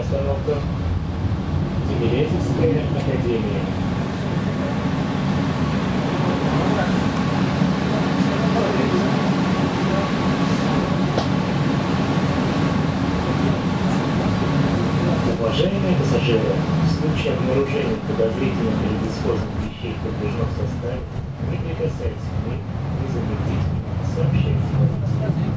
остановка Тимирязевская академия. Уважаемые пассажиры, в случае обнаружения подозрительных или бесхозных вещей в подвижном составе, не прикасайтесь к ним, незамедлительно сообщайте водителю.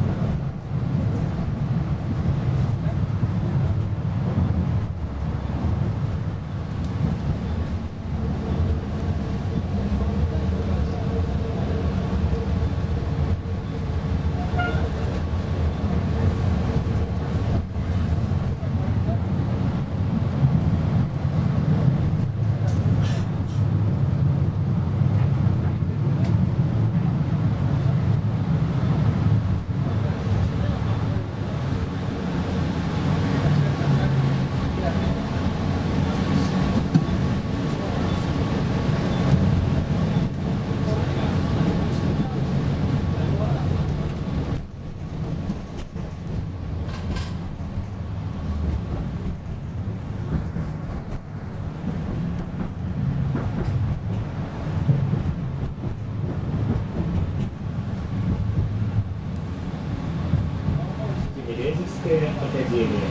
Тимирязевская академия.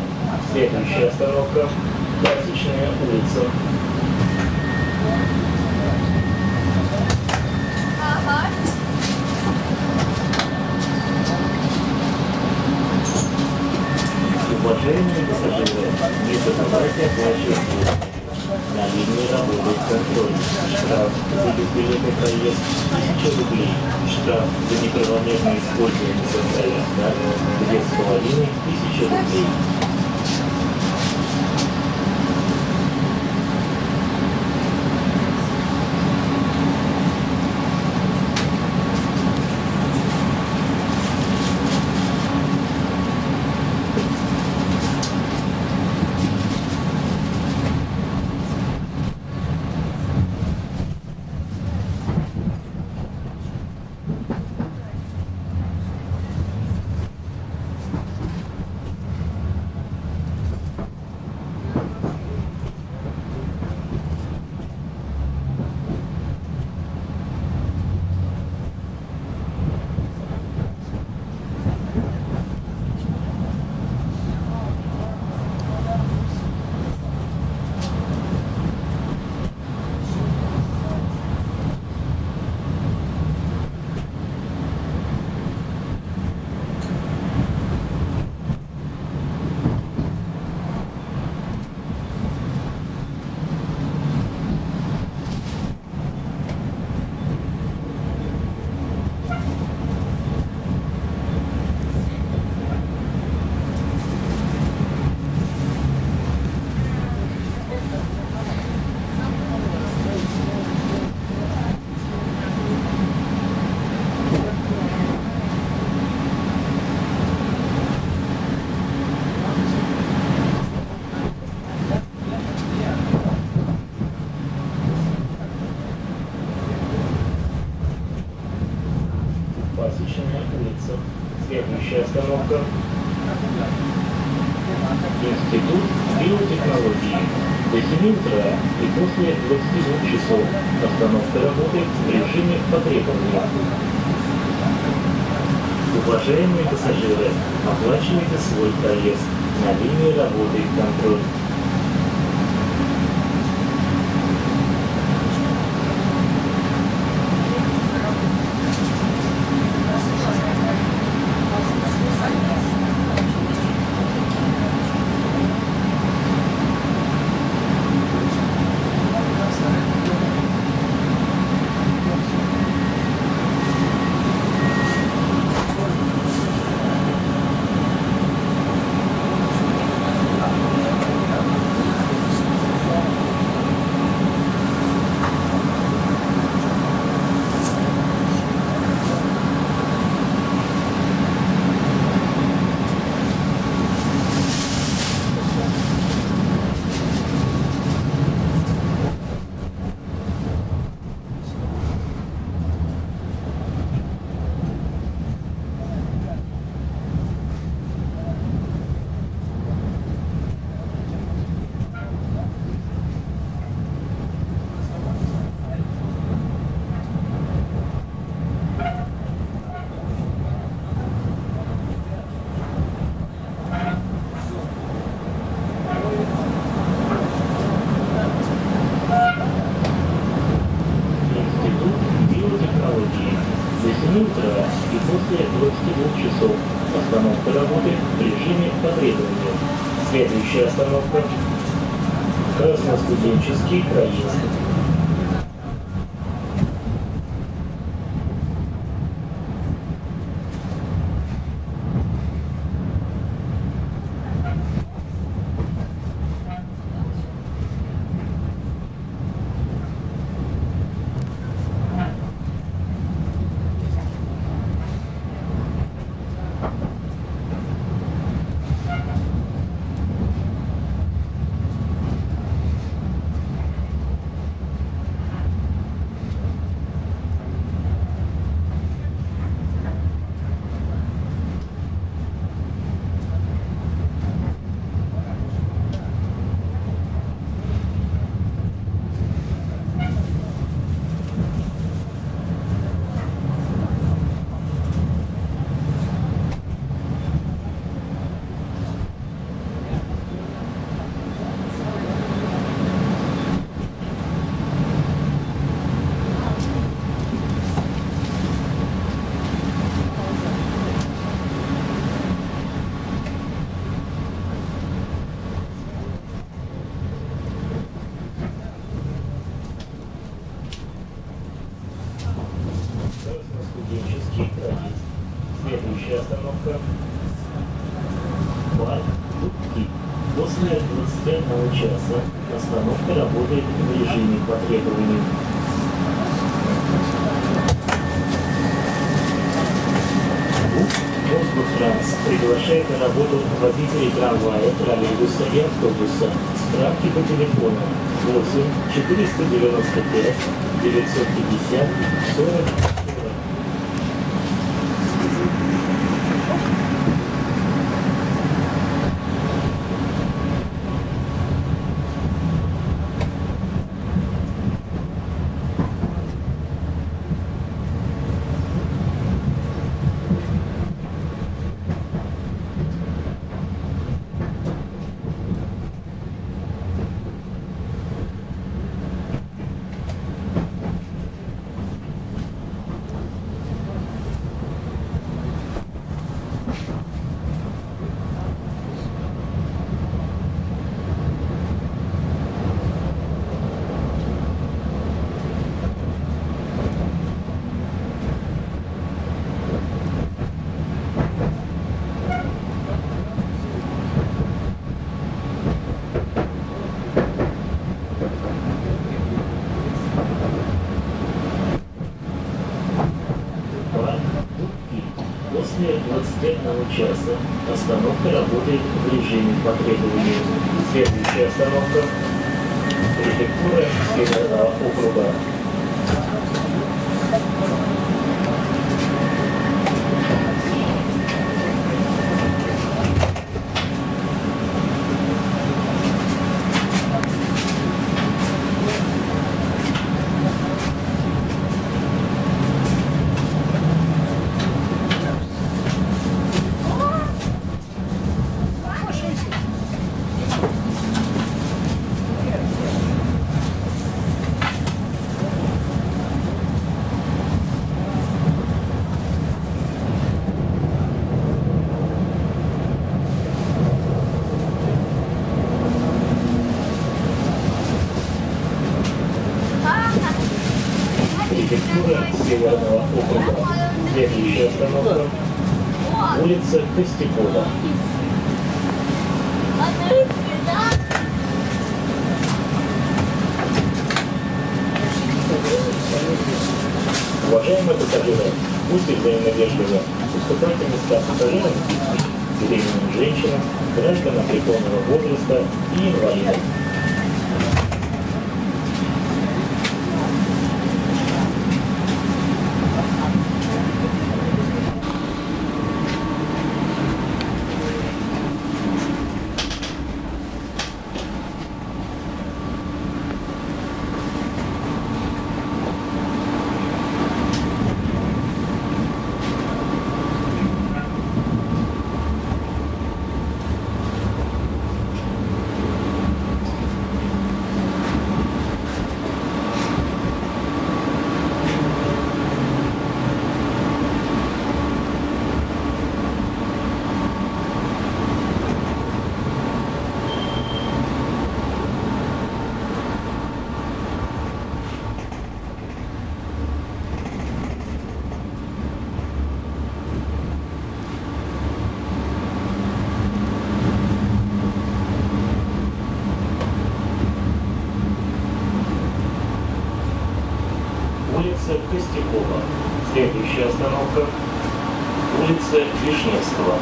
Следующая остановка – Классичная улица. Уважаемые пассажиры, не забывайте оплачивать. На линии работает контроль. Штраф за бесбилетный проезд 1000 рублей. Штраф за неправомерное использование социальных карт 2500 рублей. Классичная улица. Следующая остановка – Институт биотехнологии. До 7 утра и после 22 часов остановка работает в режиме потребования. Уважаемые пассажиры, оплачивайте свой проезд. На линии работает контроль. Следующая остановка Красностуденческий проезд. Студенческий проезд. Следующая остановка Парк Дубки. После 21 часа остановка работает в режиме по требованию. Москватранс приглашает на работу водителей трамвая, троллейбуса и автобуса. Справки по телефону 8 495 950 40. После 21 часа остановка работает в режиме по требованию. Следующая остановка префектура Северного округа. Префектура Северного округа. Следующая остановка улица Костякова. Уважаемые пассажиры, будьте взаимно вежливы, уступайте места пассажирам, беременным женщинам, гражданам преклонного возраста и инвалидам. улица Костякова. Следующая остановка – улица Вишневского.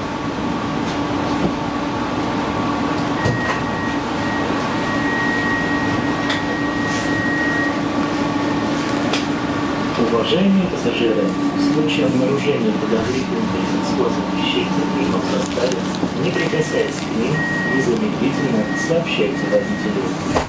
Уважаемые пассажиры, в случае обнаружения подозрительных или бесхозных вещей в подвижном составе, не прикасаясь к ним, незамедлительно сообщайте водителю.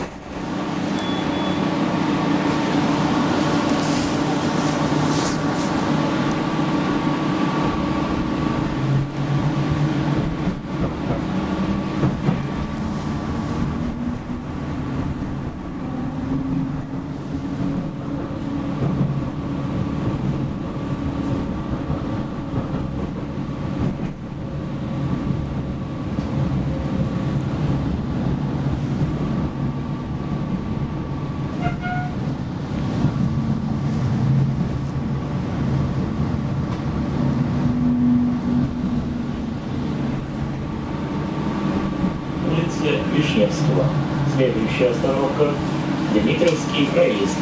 Вишневского. Следующая остановка – Дмитровский проезд.